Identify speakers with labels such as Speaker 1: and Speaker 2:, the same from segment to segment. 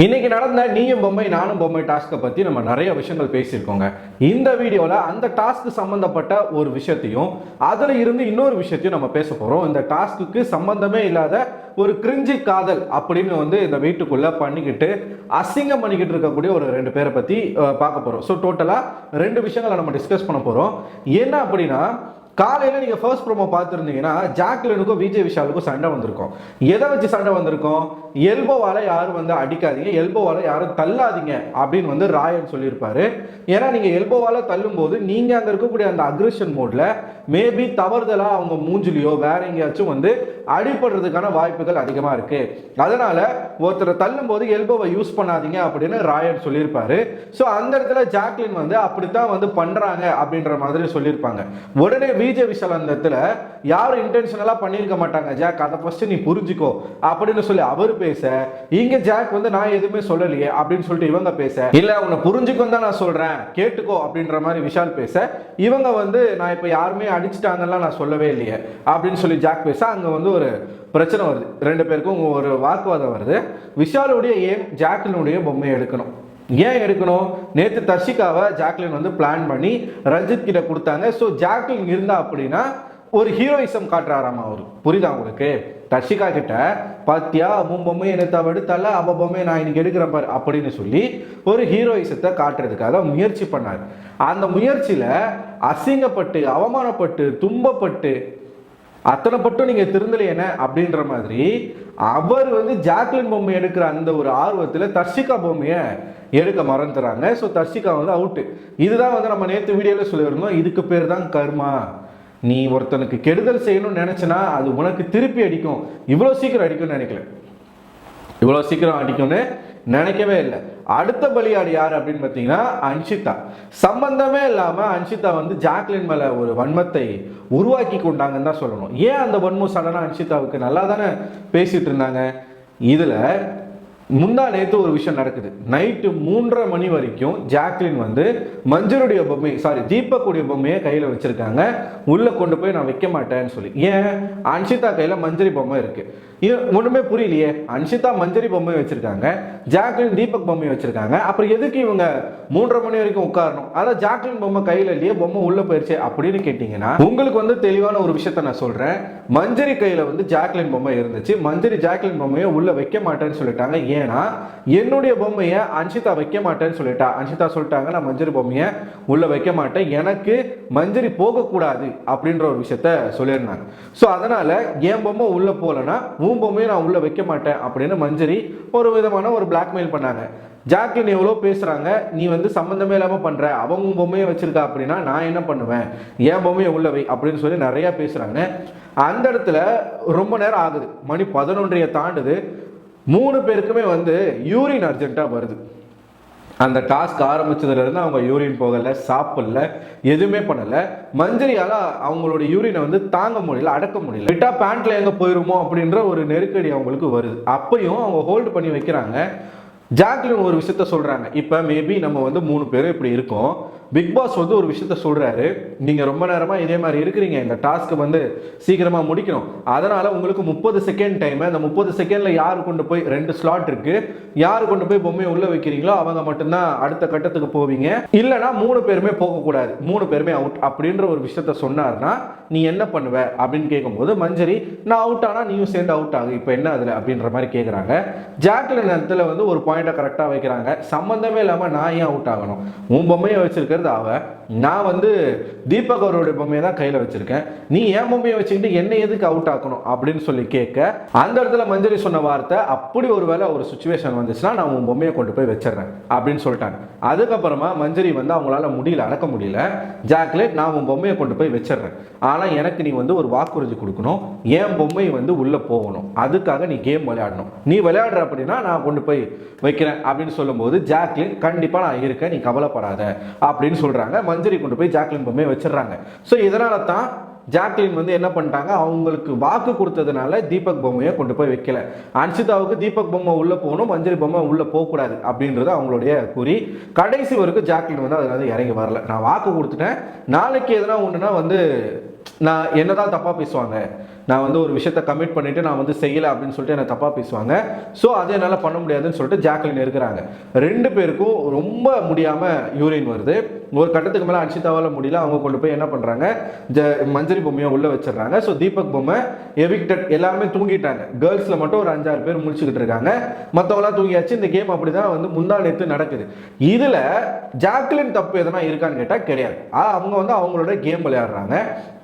Speaker 1: இன்னைக்கு நடந்த நீயும் பொம்மை நானும் பொம்மை டாஸ்க்கை பற்றி நம்ம நிறைய விஷயங்கள் பேசியிருக்கோங்க. இந்த வீடியோவில் அந்த டாஸ்க்கு சம்மந்தப்பட்ட ஒரு விஷயத்தையும் அதில் இருந்து இன்னொரு விஷயத்தையும் நம்ம பேச போகிறோம். இந்த டாஸ்க்கு சம்பந்தமே இல்லாத ஒரு கிரிஞ்சி காதல் அப்படின்னு இந்த வீட்டுக்குள்ளே பண்ணிக்கிட்டு அசிங்கம் பண்ணிக்கிட்டு இருக்கக்கூடிய ஒரு 2 பேரை பற்றி பார்க்க போகிறோம். ஸோ டோட்டலாக 2 விஷயங்களை நம்ம டிஸ்கஸ் பண்ண போகிறோம். என்ன அப்படின்னா, காலையில் நீங்கள் ஃபர்ஸ்ட் ப்ரோமோ பார்த்துருந்தீங்கன்னா ஜாக்லினுக்கும் விஜய் விஷாலுக்கும் சண்டை வந்திருக்கும். எதை வச்சு சண்டை வந்திருக்கும்? எல்போவால் யாரும் அடிக்காதீங்க, எல்போவால் யாரும் தள்ளாதீங்க அப்படின்னு ராயன் சொல்லியிருப்பாரு. ஏன்னா நீங்கள் எல்போவால் தள்ளும் போது நீங்கள் அங்கே இருக்கக்கூடிய அந்த அக்ரெஷன் மோடில் மேபி தவறுதலாக அவங்க மூஞ்சிலையோ வேற எங்கேயாச்சும் அடிபடுறதுக்கான வாய்ப்புகள் அதிகமாக இருக்கு. அதனால ஒருத்தரை தள்ளும் போது எல்போவை யூஸ் பண்ணாதீங்க அப்படின்னு ராயன் சொல்லியிருப்பாரு. ஸோ அந்த இடத்துல ஜாக்லின் அப்படித்தான் பண்றாங்க அப்படின்ற மாதிரி சொல்லியிருப்பாங்க. உடனே விஜய் விஷால் அந்த இடத்துல யாரும் இன்டென்ஷனலா பண்ணியிருக்க மாட்டாங்க. ஜாக், அதை ஃபர்ஸ்ட் நீ புரிஞ்சுக்கோ அப்படின்னு சொல்லி அவர் பேச, இங்க ஜாக் நான் எதுவுமே சொல்லலையே அப்படின்னு சொல்லிட்டு இவங்க பேச, இல்ல உன்னை புரிஞ்சுக்கோ தான் நான் சொல்றேன் கேட்டுக்கோ அப்படின்ற மாதிரி விஷால் பேச, இவங்க நான் இப்ப யாருமே அடிச்சுட்டாங்கன்னா நான் சொல்லவே இல்லையே அப்படின்னு சொல்லி ஜாக் பேச, அங்க ஒரு பிரச்சனை வருது. 2 பேருக்கும் ஒரு வாக்குவாதம் வருது. விஷாலுடைய ஏம் ஜாக்லினுடைய பொம்மையை எடுக்கணும். ஏன் எடுக்கணும்? நேற்று தர்ஷிகாவை ஜாக்லின் பிளான் பண்ணி ரஞ்சித் கிட்ட கொடுத்தாங்க. ஸோ ஜாக்லின் இருந்தா அப்படின்னா ஒரு ஹீரோயிசம் காட்டுறாராமா அவரு. புரியுதா உங்களுக்கு? தர்ஷிகா கிட்ட பாத்தியா உன் பொம்மை எனக்கு எடுத்தால அவ பொம்மையை நான் இன்னைக்கு எடுக்கிறேன் பாரு அப்படின்னு சொல்லி ஒரு ஹீரோயிசத்தை காட்டுறதுக்காக முயற்சி பண்ணார். அந்த முயற்சியில அசிங்கப்பட்டு அவமானப்பட்டு துன்பப்பட்டு அத்தனை பட்டும் நீங்க திருந்தலையேன அப்படின்ற மாதிரி அவர் ஜாக்லின் பொம்மை எடுக்கிற அந்த ஒரு ஆர்வத்தில் தர்ஷிகா பொம்மையை எடுக்க மறந்துறாங்க. So Darshika out. இதுதான் நம்ம நேற்று வீடியோவில் சொல்லியிருந்தோம். இதுக்கு பேர் தான் கர்மா. நீ ஒருத்தனுக்கு கெடுதல் செய்யணும்னு நினைச்சனா அது உனக்கு திருப்பி அடிக்கும். இவ்வளோ சீக்கிரம் அடிக்கும்னு நினைக்கல, இவ்வளோ சீக்கிரம் அடிக்கும்னு நினைக்கவே இல்லை. அடுத்த பலியாடு யார் அப்படின்னு பார்த்தீங்கன்னா அன்ஷிதா. சம்பந்தமே இல்லாமல் அன்ஷிதா ஜாக்லின் மேலே ஒரு வன்மத்தை உருவாக்கி கொண்டாங்கன்னு தான் சொல்லணும். ஏன் அந்த வன்மம் சடனாக அன்ஷிதாவுக்கு நல்லா தானே பேசிட்டு இருந்தாங்க. இதில் முந்தா நேற்று ஒரு விஷயம் நடக்குது. நைட்டு 3:30 மணி வரைக்கும் ஜாக்லின் மஞ்சளுடைய பொம்மை தீபக்குடைய பொம்மையை கையில் வச்சிருக்காங்க. உள்ள கொண்டு போய் நான் வைக்க மாட்டேன்னு சொல்லி. ஏன்? அன்ஷிதா கையில் மஞ்சரி பொம்மை இருக்கு. ஒண்ணுமே புரியலையே. அன்ஷிதா மஞ்சரி பொம்மை வச்சிருக்காங்க, ஜாக்லின் தீபக் பொம்மை வச்சிருக்காங்க. அப்புறம் எதுக்கு இவங்க 3:30 மணி வரைக்கும் உட்காரணும்? அதான் ஜாக்லின் பொம்மை கையில் இல்லையே, பொம்மை உள்ள போயிருச்சு அப்படின்னு கேட்டீங்கன்னா உங்களுக்கு தெளிவான ஒரு விஷயத்த நான் சொல்றேன். மஞ்சரி கையில ஜாக்லின் பொம்மை இருந்துச்சு. மஞ்சரி ஜாக்லின் பொம்மையை உள்ள வைக்க மாட்டேன்னு சொல்லிட்டாங்க. ஏன்னா என்னுடைய பொம்மையை அன்ஷிதா வைக்க மாட்டேன்னு சொல்லிட்டா. அன்ஷிதா சொல்லிட்டாங்க, நான் மஞ்சரி பொம்மையை உள்ள வைக்க மாட்டேன், எனக்கு மஞ்சரி போகக்கூடாது அப்படின்ற ஒரு விஷயத்த சொல்லியிருந்தாங்க. ஸோ அதனால என் பொம்மை உள்ள போகலன்னா உன் பொம்மையை நான் உள்ள வைக்க மாட்டேன் அப்படின்னு மஞ்சரி ஒரு விதமான ஒரு பிளாக்மெயில் பண்ணாங்க. ஜாக்லின் எவ்வளோ பேசுறாங்க, நீ சம்பந்தமே இல்லாம பண்ற, அவங்க பொம்மையை வச்சிருக்கா அப்படின்னா நான் என்ன பண்ணுவேன், என் பொம்மையை உள்ள வை அப்படின்னு சொல்லி நிறைய பேசுறாங்க. அந்த இடத்துல ரொம்ப நேரம் ஆகுது. மணி 11:30 தாண்டுது. 3 பேருக்குமே யூரின் அர்ஜென்ட்டாக வருது. அந்த டாஸ்க் ஆரம்பிச்சதுலேருந்து அவங்க யூரின் போகலை, சாப்பிடல, எதுவுமே பண்ணலை. மஞ்சரியால் அவங்களோட யூரினை தாங்க முடியல, அடக்க முடியல. விட்டா பேண்ட்ல எங்கே போயிருமோ அப்படின்ற ஒரு நெருக்கடி அவங்களுக்கு வருது. அப்பையும் அவங்க ஹோல்டு பண்ணி வைக்கிறாங்க. ஜாக்லின் ஒரு விஷயத்த சொல்றாங்க. இப்போ மேபி நம்ம 3 பேரும் இப்படி இருக்கோம். பிக் பாஸ் ஒரு விஷயத்த சொல்றாரு, நீங்க ரொம்ப நேரமா இதே மாதிரி இருக்கிறீங்க, இந்த டாஸ்க் சீக்கிரமா முடிக்கணும், அதனால உங்களுக்கு 30 செகண்ட் டைம். அந்த 30 செகண்ட்ல யாரு கொண்டு போய் 2 ஸ்லாட் இருக்கு, யாரு கொண்டு போய் பொம்மையை உள்ள வைக்கிறீங்களோ அவங்க மட்டும்தான் அடுத்த கட்டத்துக்கு போவீங்க, இல்லைன்னா 3 பேருமே போகக்கூடாது, 3 பேருமே அவுட் அப்படின்ற ஒரு விஷயத்த சொன்னார்னா நீ என்ன பண்ணுவ அப்படின்னு கேட்கும்போது மஞ்சரி, நான் அவுட் ஆனா நீயும் சேர்ந்து அவுட் ஆகு, இப்போ என்ன அதுல அப்படின்ற மாதிரி கேட்குறாங்க. ஜாக்லின் இடத்துல ஒரு பாயிண்டை கரெக்டாக வைக்கிறாங்க. சம்பந்தமே இல்லாமல் நான் ஏன் அவுட் ஆகணும்? உன் பொம்மையை வச்சிருக்கிறது அவ, நான் தீபக் அவருடைய பொம்மையை தான் கையில் வச்சிருக்கேன், நீ என் பொம்மையை வச்சுக்கிட்டு என்ன எதுக்கு அவுட் ஆக்கணும் அப்படின்னு சொல்லி கேட்க, அந்த இடத்துல மஞ்சரி சொன்ன வார்த்தை, அப்படி ஒரு வேளை ஒரு சுச்சுவேஷன் வந்துச்சுன்னா நான் உன் பொம்மையை கொண்டு போய் வச்சிடறேன் அப்படின்னு சொல்லிட்டாங்க. அதுக்கப்புறமா மஞ்சரி அவங்களால முடியல, அடக்க முடியல, ஜாக்லின் நான் உன் பொம்மையை கொண்டு போய் வச்சிடறேன், ஆனால் எனக்கு நீ ஒரு வாக்குறுதி கொடுக்கணும், என் பொம்மை உள்ள போகணும், அதுக்காக நீ கேம் விளையாடணும், நீ விளையாடுற அப்படின்னா நான் கொண்டு போய் வைக்கிறேன் அப்படின்னு சொல்லும்போது ஜாக்லின் கண்டிப்பா நான் இருக்கேன், நீ கவலைப்படாத அப்படின்னு சொல்றாங்க. மஞ்சரி கொண்டு போய் ஜாக்லின் பொம்மையை வச்சிடறாங்க. ஸோ இதனால தான் ஜாக்லின் என்ன பண்ணிட்டாங்க, அவங்களுக்கு வாக்கு கொடுத்ததுனால தீபக் பொம்மையை கொண்டு போய் வைக்கல. அன்ஷிதாவுக்கு தீபக் பொம்மை உள்ள போகணும், மஞ்சரி பொம்மை உள்ள போகக்கூடாது அப்படின்றது அவங்களுடைய குறி. கடைசி வரைக்கும் ஜாக்லின் அதனால இறங்கி வரல. நான் வாக்கு கொடுத்துட்டேன், நாளைக்கு எதனா ஒண்ணுனா நான் என்னதான் தப்பா பேசுவாங்க, நான் வந்து ஒரு விஷயத்த கமிட் பண்ணிட்டு நான் வந்து செய்யலை அப்படின்னு சொல்லிட்டு என்ன தப்பாக பேசுவாங்க. ஸோ அதை என்னால் பண்ண முடியாதுன்னு சொல்லிட்டு ஜாக்லின் இருக்கிறாங்க. 2 பேருக்கும் ரொம்ப முடியாமல் யூரின் வருது. ஒரு கட்டத்துக்கு மேலே அன்ஷிதாவால் முடியல. அவங்க கொண்டு போய் என்ன பண்ணுறாங்க, மஞ்சரி பொம்மையை உள்ளே வச்சிடறாங்க. ஸோ தீபக் பொம்மை எவிக்டட், எல்லாருமே தூங்கிட்டாங்க. கேர்ள்ஸில் மட்டும் ஒரு 5-6 பேர் முடிச்சுக்கிட்டு இருக்காங்க, மற்றவங்களாம் தூங்கியாச்சு. இந்த கேம் அப்படி தான் வந்து முந்தா நேற்று நடக்குது. இதில் ஜாக்லின் தப்பு எதனா இருக்கான்னு கேட்டால் கிடையாது. அவங்க வந்து அவங்களோட கேம் விளையாடுறாங்க.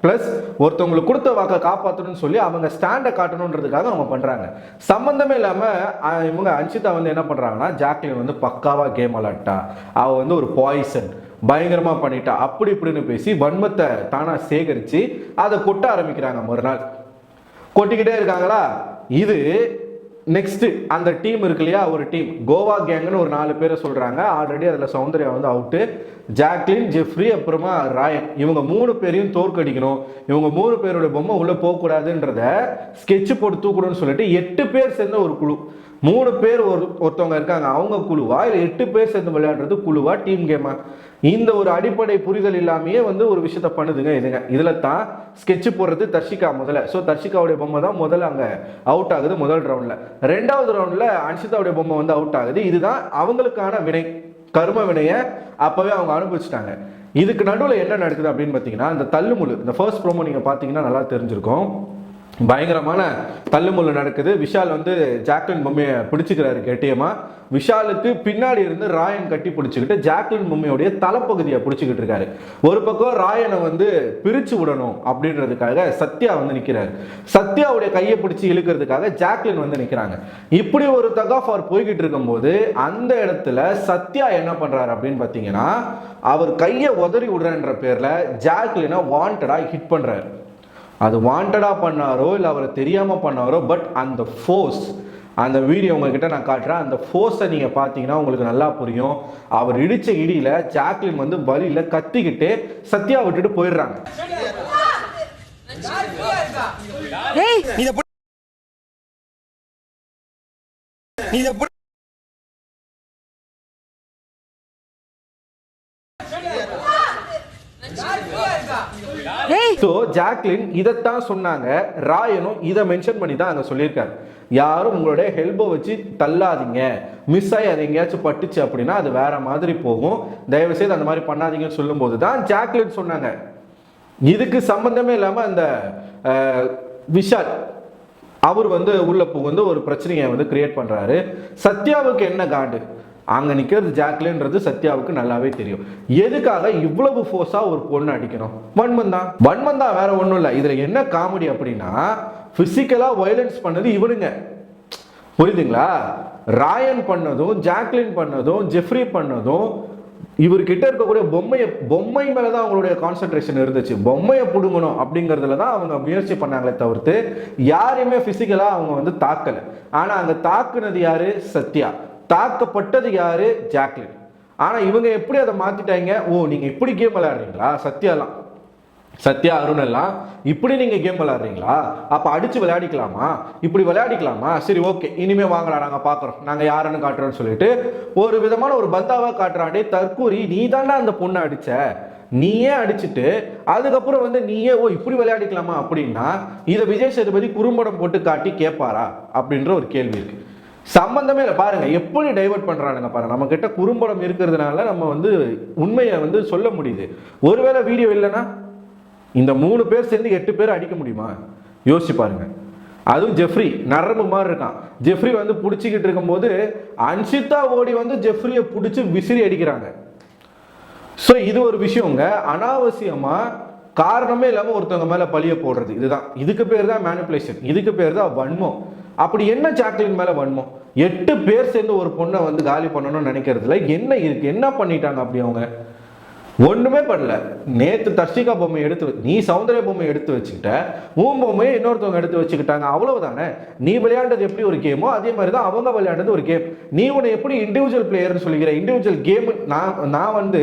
Speaker 1: ப்ளஸ் ஒருத்தவங்களுக்கு கொடுத்த வாக்கை காப்பாற்றணும்னு சொல்லி அவங்க ஸ்டாண்டை காட்டணுன்றதுக்காக அவங்க பண்ணுறாங்க. சம்மந்தமே இல்லாமல் இவங்க அன்ஷிதா வந்து என்ன பண்ணுறாங்கன்னா, ஜாக்லின் வந்து பக்காவாக கேம் விளையாட்டா, அவள் வந்து ஒரு பாய்சன் பயங்கரமாக பண்ணிட்டா அப்படி இப்படின்னு பேசி வன்மத்தை தானாக சேகரித்து அதை கொட்ட ஆரம்பிக்கிறாங்க. மறுநாள் கொட்டிக்கிட்டே இருக்காங்களா. இது நெக்ஸ்ட் அந்த டீம் இருக்கு இல்லையா, ஒரு டீம் கோவா கேங்னு ஒரு 4 பேரை சொல்றாங்க. ஆல்ரெடி அதில் சௌந்தர்யா வந்து அவுட்டு. ஜாக்லின், ஜெஃப்ரி, அப்புறமா ராயன், இவங்க 3 பேரையும் தோற்கடிக்கணும். இவங்க 3 பேரோட பொம்மை உள்ள போகக்கூடாதுன்றத ஸ்கெட்ச் போட்டு தூக்கணும்னு சொல்லிட்டு 8 பேர் சேர்ந்த ஒரு குழு. 3 பேர் ஒருத்தவங்க இருக்காங்க, அவங்க குழுவா இல்லை 8 பேர் சேர்ந்து விளையாடுறது குழுவா, டீம் கேமா? இந்த ஒரு அடிப்படை புரிதல் இல்லாமையே வந்து ஒரு விஷயத்த பண்ணுதுங்க இதுங்க. இதில் தான் ஸ்கெட்ச் போடுறது தர்ஷிகா முதல்ல. ஸோ தர்ஷிகாவுடைய பொம்மை தான் முதல்ல அங்கே அவுட் ஆகுது முதல் ரவுண்டில். 2வது ரவுண்டில் அன்ஷிதாவுடைய பொம்மை வந்து அவுட் ஆகுது. இதுதான் அவங்களுக்கான வினை, கர்ம வினையை அப்போவே அவங்க அனுபவிச்சிட்டாங்க. இதுக்கு நடுவில் என்ன நடக்குது அப்படின்னு பார்த்தீங்கன்னா, இந்த தள்ளுமுள்ளு, இந்த ஃபர்ஸ்ட் ப்ரோமோ நீங்கள் பார்த்தீங்கன்னா நல்லா தெரிஞ்சிருக்கும். பயங்கரமான தள்ளுமுள்ளு நடக்குது. விஷால் வந்து ஜாக்லின் பொம்மையை பிடிச்சிக்கிறாரு கெட்டியமா. விஷாலுக்கு பின்னாடி இருந்து ராயன் கட்டி பிடிச்சிக்கிட்டு ஜாக்லின் பொம்மையோடைய தலைப்பகுதியை பிடிச்சிக்கிட்டு இருக்காரு. ஒரு பக்கம் ராயனை வந்து பிரிச்சு விடணும் அப்படின்றதுக்காக சத்யா வந்து நிற்கிறாரு. சத்யாவுடைய கையை பிடிச்சி இழுக்கிறதுக்காக ஜாக்லின் வந்து நிற்கிறாங்க. இப்படி ஒரு தக் ஆஃப் வார் போய்கிட்டு இருக்கும்போது அந்த இடத்துல சத்யா என்ன பண்றாரு அப்படின்னு பார்த்தீங்கன்னா, அவர் கையை உதறி விடுறன்ற பேர்ல ஜாக்லினை வாண்டடா ஹிட் பண்றாரு. அது வாண்டடா பண்ணாரோ இல்லை அவர் தெரியாமல் பண்ணாரோ, பட் அந்த ஃபோர்ஸ், அந்த வீடியோ உங்ககிட்ட நான் காட்டுறேன். அந்த ஃபோர்ஸை நீங்கள் பார்த்தீங்கன்னா உங்களுக்கு நல்லா புரியும். அவர் இடித்த இடியில் ஜாக்லின் வந்து வலியில் கத்திக்கிட்டு சத்யா விட்டுட்டு போயிடுறாங்க. ஜாக்லின் இதைத்தான் சொன்னாங்க. ராயனும் இதை மென்ஷன் பண்ணி தான் அங்கே சொல்லியிருக்காரு, யாரும் உங்களுடைய ஹெல்போ வச்சு தள்ளாதீங்க, மிஸ் ஆகி அது எங்கேயாச்சும் பட்டுச்சு அப்படின்னா அது வேற மாதிரி போகும், தயவு செய்து அந்த மாதிரி பண்ணாதீங்கன்னு சொல்லும்போது தான் ஜாக்லின் சொன்னாங்க. இதுக்கு சம்பந்தமே இல்லாமல் அந்த விஷால் அவர் வந்து உள்ள புகுந்து ஒரு பிரச்சனையை வந்து கிரியேட் பண்றாரு. சத்யாவுக்கு என்ன காண்டு, அங்கே நிற்கிறது ஜாக்லின்றது சத்யாவுக்கு நல்லாவே தெரியும். எதுக்காக இவ்வளவு ஃபோர்ஸாக ஒரு பொண்ணு அடிக்கணும்? வன்மம் தான், வேற ஒன்றும் இல்லை. இதில் என்ன காமெடி அப்படின்னா, ஃபிசிக்கலாக வயலன்ஸ் பண்ணது இவனுங்க, புரியுதுங்களா? ராயன் பண்ணதும் ஜாக்லின் பண்ணதும் ஜெஃப்ரி பண்ணதும் இவர்கிட்ட இருக்கக்கூடிய பொம்மை மேலே தான் அவங்களுடைய கான்சன்ட்ரேஷன் இருந்துச்சு. பொம்மையை பிடுங்கணும் அப்படிங்கிறதுல தான் அவங்க முயற்சி பண்ணாங்களே தவிர்த்து யாரையுமே ஃபிசிக்கலாக அவங்க வந்து தாக்கலை. ஆனால் அங்கே தாக்குனது யாரு? சத்யா. தாக்கப்பட்டது யாரு? ஜாக்லின். ஆனா இவங்க எப்படி அதை மாத்திட்டாங்க? ஓ, நீங்க இப்படி கேம் விளையாடுறீங்களா? சத்யா அருண் எல்லாம் இப்படி நீங்க கேம் விளையாடுறீங்களா? அப்ப அடிச்சு விளையாடிக்கலாமா? இப்படி விளையாடிக்கலாமா? சரி, ஓகே, இனிமே வாங்கலாம், நாங்க பாக்குறோம், நாங்க யாருன்னு காட்டுறோம்னு சொல்லிட்டு ஒரு விதமான ஒரு பந்தாவா காட்டுறாண்டே. தற்கூரி, நீ தாண்டா அந்த பொண்ணை அடிச்ச, நீயே அடிச்சுட்டு அதுக்கப்புறம் வந்து நீயே ஓ இப்படி விளையாடிக்கலாமா அப்படின்னா இதை விஜய் சேதுபதி குறும்படம் போட்டு காட்டி கேட்பாரா அப்படின்ற ஒரு கேள்வி இருக்கு. சம்பந்தமே இல்லை. பாருங்க எப்படி டைவர்ட் பண்றானுங்க பாருங்க. நம்ம கிட்ட குறும்படம் இருக்கிறதுனால நம்ம வந்து உண்மையை வந்து சொல்ல முடியுது. ஒருவேளை வீடியோ இல்லைன்னா இந்த 3 பேர் சேர்ந்து 8 பேர் அடிக்க முடியுமா? யோசிச்சு பாருங்க. அதுவும் ஜெஃப்ரி நரம்பு மாதிரி இருக்கான். ஜெஃப்ரி வந்து பிடிச்சிக்கிட்டு இருக்கும் போது அன்ஷிதா ஓடி வந்து ஜெஃப்ரியை பிடிச்சி விசிறி அடிக்கிறாங்க. ஸோ இது ஒரு விஷயங்க. அனாவசியமா காரணமே இல்லாமல் ஒருத்தவங்க மேலே பழிய போடுறது, இதுக்கு பேர் தான் மேனிப்புலேஷன், இதுக்கு பேர் தான் வன்மம். அப்படி என்ன ஜாக்லின் மேலே வன்மம்? 8 பேர் சேர்ந்து ஒரு பொண்ணை வந்து காலி பண்ணணும்னு நினைக்கிறதுல என்ன இருக்கு? என்ன பண்ணிட்டாங்க அப்படி? அவங்க ஒண்ணுமே பண்ணல. நேத்து தர்ஷிகா பொம்மை நீ சௌந்தர்ய பொம்மை எடுத்து வச்சுக்கிட்ட, உன் பொம்மையை இன்னொருத்தவங்க எடுத்து வச்சுக்கிட்டாங்க, அவ்வளவுதானே. நீ விளையாண்டது எப்படி ஒரு கேமோ அதே மாதிரி தான் அவங்க விளையாண்டது ஒரு கேம். நீ உன்னை எப்படி இண்டிவிஜுவல் பிளேயர்னு சொல்லிக்கிற? இண்டிவிஜுவல் கேம் நான் வந்து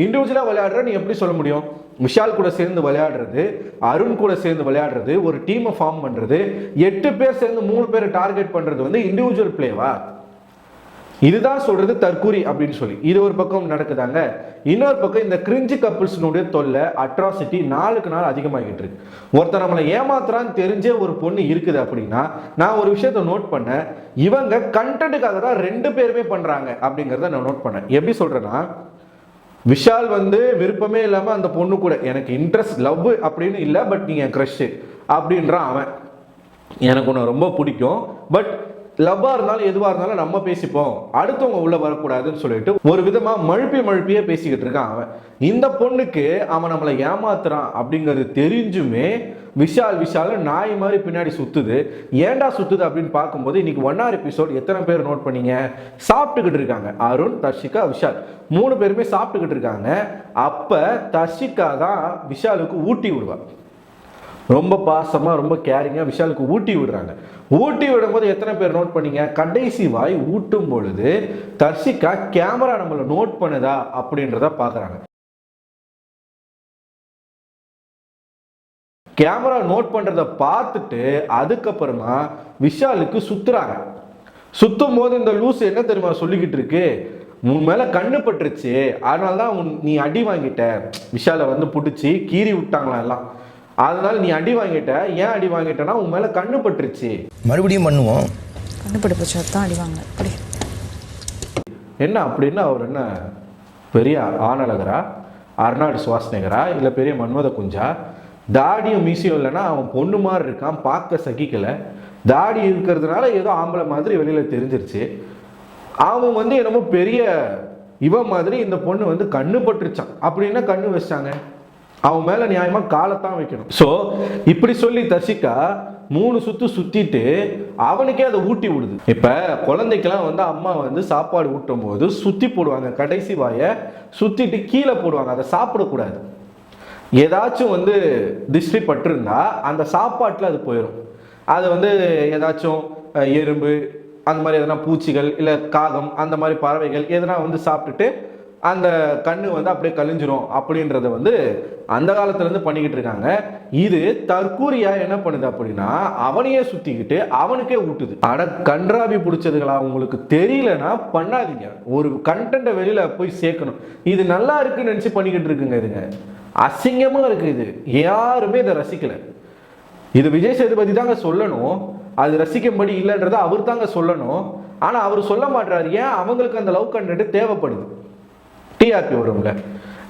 Speaker 1: இண்டிவிஜுவலா விளையாடுறேன் நீ எப்படி சொல்ல முடியும்? விஷால் கூட சேர்ந்து விளையாடுறது, அருண் கூட சேர்ந்து விளையாடுறது, ஒரு டீமை ஃபார்ம் பண்றது, 8 பேர் சேர்ந்து 3 பேரை டார்கெட் பண்றது வந்து இண்டிவிஜுவல் பிளேவா? இதுதான் சொல்றது தற்கூரி அப்படின்னு சொல்லி இது ஒரு பக்கம் நடக்குதாங்க. இன்னொரு பக்கம் இந்த கிரிஞ்சு கப்பிள்ஸ்னுடைய தொல்லை அட்ராசிட்டி நாளுக்கு நாள் அதிகமாகிட்டு இருக்கு. ஒருத்தர் நம்மளை ஏமாத்துறான்னு தெரிஞ்சே ஒரு பொண்ணு இருக்குது அப்படின்னா நான் ஒரு விஷயத்த நோட் பண்ணேன், இவங்க கண்டென்ட்டுக்காக தான் 2 பேருமே பண்றாங்க அப்படிங்கிறத நான் நோட் பண்ணேன். எப்படி சொல்றேன்னா, விஷால் விருப்பமே இல்லாம அந்த பொண்ணு கூட எனக்கு இன்ட்ரெஸ்ட் லவ் அப்படின்னு இல்லை, பட் நீங்க என் க்ரஷ் அப்படின்றான். அவன் எனக்கு ஒன்று ரொம்ப பிடிக்கும், பட் லவ்வா இருந்தாலும் எதுவாக இருந்தாலும் நம்ம பேசிப்போம், அடுத்தவங்க உள்ள வரக்கூடாதுன்னு சொல்லிட்டு ஒரு விதமா மழுப்பியே பேசிக்கிட்டு இருக்கான் அவன். இந்த பொண்ணுக்கு அவன் நம்மளை ஏமாத்துறான் அப்படிங்கிறது தெரிஞ்சுமே விஷால் நாய் மாதிரி பின்னாடி சுத்துது. ஏண்டா சுத்துது அப்படின்னு பார்க்கும்போது இன்னைக்கு 1 hour எபிசோட் எத்தனை பேர் நோட் பண்ணீங்க? சாப்பிட்டுக்கிட்டு இருக்காங்க. அருண், தர்ஷிகா, விஷால் 3 பேருமே சாப்பிட்டுக்கிட்டு இருக்காங்க. அப்ப தர்ஷிகா தான் விஷாலுக்கு ஊட்டி விடுவாங்க. ரொம்ப பாசமா ரொம்ப கேரிங்கா விஷாலுக்கு ஊட்டி விடுறாங்க. ஊட்டி விடும்போது எத்தனை பேர் நோட் பண்ணீங்க? கடைசி வாய் ஊட்டும் பொழுது தர்ஷிகா கேமரா நம்மளை நோட் பண்ணுதா அப்படின்றத பாக்குறாங்க. கேமரா நோட் பண்றத பார்த்துட்டு அதுக்கப்புறமா விஷாலுக்கு சுத்துறாங்க. சுத்தும் போது இந்த லூஸ் என்ன தெரியுமா சொல்லிக்கிட்டு இருக்கு, உன் மேல கண்ணு பட்டுருச்சு, அதனாலதான் நீ அடி வாங்கிட்ட. விஷாலை பிடிச்சி கீறி விட்டாங்களாம் எல்லாம், அதனால நீ அடி வாங்கிட்ட. ஏன் அடி வாங்கிட்டனா உன் மேல கண்ணு பட்டுருச்சு, மறுபடியும் பண்ணுவோம், கண்ணு பட்டு போச்சு தான் அடி வாங்க. அப்படி என்ன அப்படின்னா அவர் என்ன பெரிய ஆனழகரா, அர்னால்டு சுவாஸ்நேகரா, இல்லை பெரிய மன்மத குஞ்சா? தாடியும் மீசியும் இல்லைன்னா அவன் பொண்ணு மாதிரி இருக்கான், பார்க்க சகிக்கல. தாடி இருக்கிறதுனால ஏதோ ஆம்பளை மாதிரி வெளியில தெரிஞ்சிருச்சு. அவன் என்னமோ பெரிய இவன் மாதிரி இந்த பொண்ணு கண்ணு பட்டுருச்சான். அப்படின்னா கண்ணு வச்சாங்க, அவன் மேல நியாயமா காலத்தான் வைக்கணும். சோ இப்படி சொல்லி தர்ஷிகா 3 சுத்து சுத்திட்டு அவனுக்கே அதை ஊட்டி விடுது. இப்ப குழந்தைக்கெல்லாம் அம்மா சாப்பாடு ஊட்டும் போது சுத்தி போடுவாங்க, கடைசி வாயை சுத்திட்டு கீழே போடுவாங்க, அதை சாப்பிடக்கூடாது. ஏதாச்சும் திஷ்டி பட்டிருந்தா அந்த சாப்பாட்டுல அது போயிடும். அது ஏதாச்சும் எறும்பு அந்த மாதிரி எதனா பூச்சிகள் இல்லை காகம் அந்த மாதிரி பறவைகள் எதனா சாப்பிட்டுட்டு அந்த கண்ணு அப்படியே கழிஞ்சிரும் அப்படின்றத அந்த காலத்துல இருந்து பண்ணிக்கிட்டு இருக்காங்க. இது தற்கூரியா என்ன பண்ணுது அப்படின்னா அவனையே சுத்திக்கிட்டு அவனுக்கே ஊட்டுது. ஆனா கன்றாவி பிடிச்சதுங்களா, உங்களுக்கு தெரியலன்னா பண்ணாதீங்க. ஒரு கண்டென்ட்டை வெளியில போய் சேர்க்கணும். இது நல்லா இருக்குன்னு நினைச்சு பண்ணிக்கிட்டு இருக்குங்க. இதுங்க அசிங்கமா இருக்கு. இது யாருமே இதை ரசிக்கல. இது விஜய் சேதுபதி தாங்க சொல்லணும், அது ரசிக்கும்படி இல்லைன்றத அவர் தாங்க சொல்லணும். ஆனா அவர் சொல்ல மாட்டாரு. ஏன்? அவங்களுக்கு அந்த லவ் கண்டென்ட் தேவைப்படுது, டிஆர்பி வரும்ல.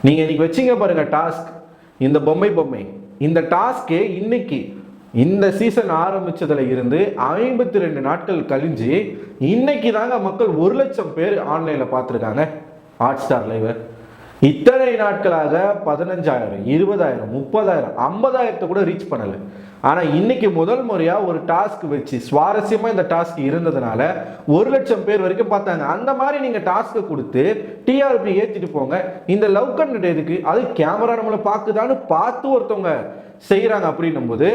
Speaker 1: நீங்க இன்னைக்கு வச்சிங்க பாருங்க டாஸ்க், இந்த பொம்மை இந்த டாஸ்கே இன்னைக்கு இந்த சீசன் ஆரம்பிச்சதுல இருந்து 52 நாட்கள் கழிஞ்சு இன்னைக்கு தாங்க மக்கள் 1 லட்சம் பேர் ஆன்லைன்ல பார்த்துருக்காங்க ஹாட் ஸ்டார் லைவ். இத்தனை நாட்களாக 15,000, 20,000, 30,000, 50,000 கூட ரீச் பண்ணல. ஆனா இன்னைக்கு முதல் முறையா ஒரு டாஸ்க் வச்சு சுவாரஸ்யமா இந்த டாஸ்க் இருந்ததுனால 1 லட்சம் பேர் வரைக்கும் பார்த்தாங்க. அந்த மாதிரி நீங்க டாஸ்க் கொடுத்து டிஆர்பி ஏற்றிட்டு போங்க. இந்த லவ் கண்டென்ட் எதுக்கு? அது கேமரா நம்மளை பார்க்குதான்னு பார்த்து ஒருத்தவங்க செய்யறாங்க. அப்படின்னும் போது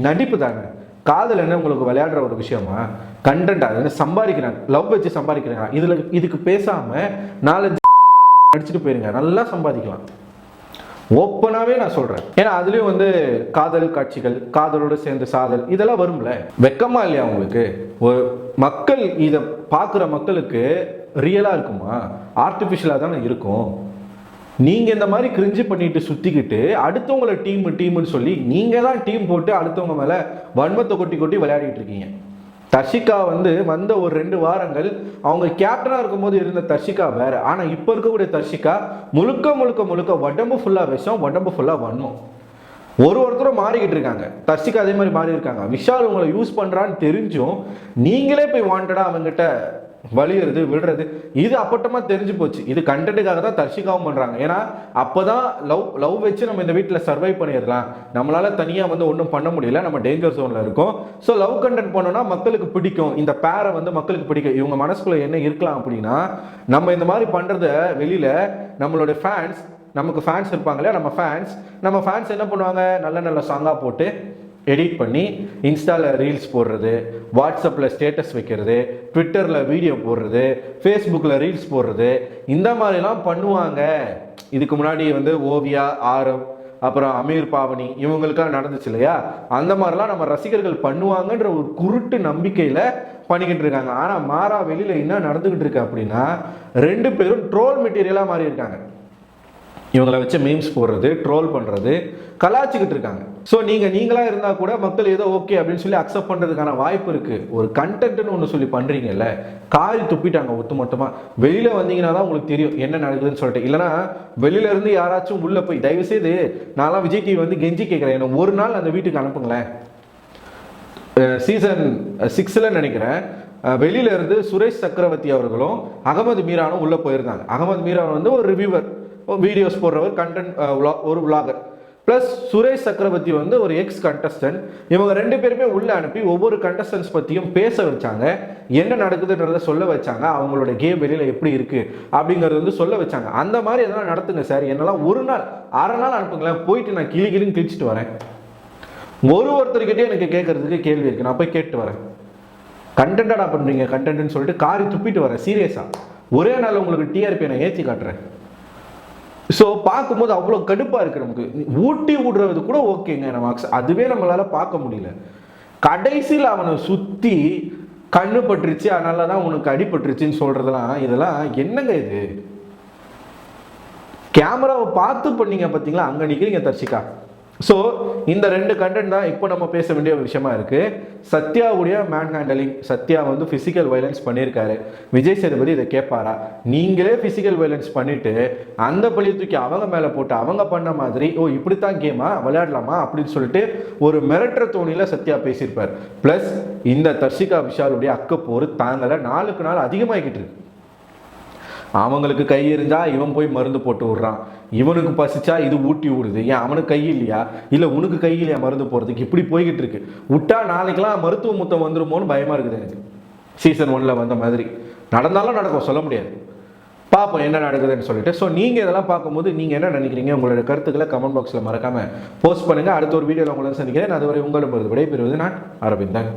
Speaker 1: நடிப்பு தாங்க. காதல் என்ன உங்களுக்கு விளையாடுற ஒரு விஷயமா? கண்டென்ட் அது சம்பாதிக்கிறாங்க, லவ் வச்சு சம்பாதிக்கிறாங்க. இதுக்கு பேசாம 4 அடிச்சுட்டு போயிருங்க, நல்லா சம்பாதிக்கலாம். ஓப்பனாவே நான் சொல்றேன். ஏன்னா அதுலயும் காதல் காட்சிகள், காதலோடு சேர்ந்து சாதல் இதெல்லாம் வரும்ல. வெக்கமா இல்லையா உங்களுக்கு? ஒரு மக்கள் இதை பார்க்குற மக்களுக்கு ரியலா இருக்குமா? ஆர்டிபிஷியலா தானே இருக்கும். நீங்க இந்த மாதிரி கிரிஞ்சு பண்ணிட்டு சுத்திக்கிட்டு அடுத்தவங்களை டீம்னு சொல்லி நீங்க தான் டீம் போட்டு அடுத்தவங்க மேல வன்மத்தை கொட்டி விளையாடிட்டு இருக்கீங்க. தர்ஷிகா வந்த ஒரு 2 வாரங்கள் அவங்க கேப்டனா இருக்கும்போது இருந்த தர்ஷிகா வேற. ஆனா இப்ப இருக்கக்கூடிய தர்ஷிகா முழுக்க உடம்பு ஃபுல்லா விஷம், உடம்பு ஃபுல்லா வன்மம். ஒருத்தரும் மாறிக்கிட்டு இருக்காங்க. தர்ஷிகா அதே மாதிரி மாறி இருக்காங்க. விஷால் உங்களை யூஸ் பண்றான்னு தெரிஞ்சும் நீங்களே போய் வாண்டடா அவங்ககிட்ட வலியுறது விடுறது, இது அப்பட்டமா தெரிஞ்சு போச்சு. இது கண்டென்ட்டுக்காக தான் தர்ஷிகாவும் பண்றாங்க. ஏன்னா அப்பதான் லவ் வச்சு நம்ம இந்த வீட்டில் சர்வை பண்ணிடலாம், நம்மளால தனியா ஒன்றும் பண்ண முடியல, நம்ம டேஞ்சர் ஜோன்ல இருக்கோம். ஸோ லவ் கண்டென்ட் பண்ணோம்னா மக்களுக்கு பிடிக்கும், இந்த பேரை மக்களுக்கு பிடிக்கும். இவங்க மனசுக்குள்ள என்ன இருக்கலாம் அப்படின்னா, நம்ம இந்த மாதிரி பண்றத வெளியில நம்மளுடைய ஃபேன்ஸ், நமக்கு ஃபேன்ஸ் இருப்பாங்களே, நம்ம ஃபேன்ஸ் என்ன பண்ணுவாங்க, நல்ல சாங்கா போட்டு எடிட் பண்ணி இன்ஸ்டாவில் ரீல்ஸ் போடுறது, வாட்ஸ்அப்பில் ஸ்டேட்டஸ் வைக்கிறது, ட்விட்டரில் வீடியோ போடுறது, ஃபேஸ்புக்கில் ரீல்ஸ் போடுறது, இந்த மாதிரிலாம் பண்ணுவாங்க. இதுக்கு முன்னாடி ஓவியா, ஆரவ், அப்புறம் அமீர் பாவனி இவங்களுக்கெல்லாம் நடந்துச்சு இல்லையா, அந்த மாதிரிலாம் நம்ம ரசிகர்கள் பண்ணுவாங்கன்ற ஒரு குருட்டு நம்பிக்கையில் பண்ணிக்கிட்டு இருக்காங்க. ஆனால் மாறா வெளியில் என்ன நடந்துக்கிட்டு இருக்கு அப்படின்னா, 2 பேரும் ட்ரோல் மெட்டீரியலாக மாறி இருக்காங்க. இவங்களை வச்சு மீம்ஸ் போடுறது, ட்ரோல் பண்ணுறது, கலாச்சிக்கிட்டு இருக்காங்க. ஸோ நீங்களாக இருந்தால் கூட மக்கள் ஏதோ ஓகே அப்படின்னு சொல்லி அக்செப்ட் பண்ணுறதுக்கான வாய்ப்பு இருக்குது. ஒரு கண்டென்ட்னு ஒன்று சொல்லி பண்ணுறீங்கல்ல, காரி துப்பிட்டாங்க ஒட்டுமொத்தமாக. வெளியில் வந்தீங்கன்னா தான் உங்களுக்கு தெரியும் என்ன நடக்குதுன்னு சொல்லிட்டு. இல்லைனா வெளியிலேருந்து யாராச்சும் உள்ளே போய் தயவுசெய்து நான்லாம் விஜய் டிவி வந்து கெஞ்சி கேட்குறேன், எனக்கு ஒரு நாள் அந்த வீட்டுக்கு அனுப்புங்களேன். சீசன் 6ல் நினைக்கிறேன், வெளியில இருந்து சுரேஷ் சக்கரவர்த்தி அவர்களும் அகமது மீரானும் உள்ளே போயிருந்தாங்க. அகமது மீரான் வந்து ஒரு ரிவ்யூவர், வீடியோஸ் போடுறவர், கண்டென்ட் ஒரு விளாகர், ப்ளஸ் சுரேஷ் சக்கரவர்த்தி வந்து ஒரு எக்ஸ் கண்டஸ்டன்ட். இவங்க 2 பேருமே உள்ளே அனுப்பி ஒவ்வொரு கண்டஸ்டன்ஸ் பற்றியும் பேச வச்சாங்க, என்ன நடக்குதுன்றத சொல்ல வச்சாங்க, அவங்களோட கேம் வெளியில் எப்படி இருக்குது அப்படிங்கிறது வந்து சொல்ல வச்சாங்க. அந்த மாதிரி எதனா நடத்துங்க சார், என்னெல்லாம் ஒரு நாள் அரை நாள் அனுப்புங்களேன், போயிட்டு நான் கிளின்னு கிழிச்சிட்டு வரேன். ஒருத்தர்கிட்டே எனக்கு கேட்கறதுக்கு கேள்வி இருக்குது, நான் போய் கேட்டு வரேன். கண்டென்ட்டாக பண்ணுறீங்க கண்டென்ட்னு சொல்லிட்டு காரி துப்பிட்டு வரேன். சீரியஸாக ஒரே நாள் உங்களுக்கு டிஆர்பி நான் ஏற்றி காட்டுறேன். ஸோ பார்க்கும்போது அவ்வளோ கடுப்பாக இருக்குது நமக்கு. ஊட்டி விடுறது கூட ஓகேங்க, நம்ம அதுவே நம்மளால் பார்க்க முடியல. கடைசியில் அவனை சுற்றி கண்ணு பட்டுருச்சு, அதனால தான் உனக்கு அடிபட்டுருச்சுன்னு சொல்கிறதெல்லாம், இதெல்லாம் என்னங்க இது? கேமராவை பார்த்து பண்ணீங்க பார்த்தீங்களா, அங்கே நிற்கிறீங்க தர்ஷிகா. ஸோ இந்த 2 கண்டென்ட் தான் இப்போ நம்ம பேச வேண்டிய ஒரு விஷயமா இருக்குது. சத்யாவுடைய மேன் ஹேண்டலிங், சத்யா வந்து ஃபிசிக்கல் வைலன்ஸ் பண்ணியிருக்காரு. விஜய் சேதுபதி இதை கேட்பாரா? நீங்களே ஃபிசிக்கல் வைலன்ஸ் பண்ணிட்டு அந்த பழியை தூக்கி அவங்க மேலே போட்டு அவங்க பண்ண மாதிரி, ஓ இப்படித்தான் கேமா விளையாடலாமா அப்படின்னு சொல்லிட்டு ஒரு மிரட்டுற தோணியில் சத்யா பேசியிருப்பார். ப்ளஸ் இந்த தர்ஷிகா விஷாலுடைய அக்கப்போர் தாங்களை நாளுக்கு நாள் அதிகமாகிக்கிட்டு இருக்கு. அவங்களுக்கு கை இருந்தா இவன் போய் மருந்து போட்டு விடுறான், இவனுக்கு பசிச்சா இது ஊட்டி விடுது. ஏன் அவனுக்கு கை இல்லையா, இல்லை உனக்கு கை இல்லையா மருந்து போடுறதுக்கு? இப்படி போய்கிட்டு இருக்கு. விட்டா நாளைக்கெல்லாம் மருத்துவ முத்தம் வந்துருமோன்னு பயமா இருக்குது எனக்கு. சீசன் 1ல் வந்த மாதிரி நடந்தாலும் நடக்கும், சொல்ல முடியாது. பார்ப்போம் என்ன நடக்குதுன்னு சொல்லிட்டு. ஸோ நீங்கள் இதெல்லாம் பார்க்கும்போது நீங்கள் என்ன நினைக்கிறீங்க? உங்களோட கருத்துக்களை கமெண்ட் பாக்ஸில் மறக்காமல் போஸ்ட் பண்ணுங்கள். அடுத்த ஒரு வீடியோவில் உங்களை சந்திக்கிறேன். அதுவரை உங்களிடம் விடைபெறுவது நான் அரவிந்தன்.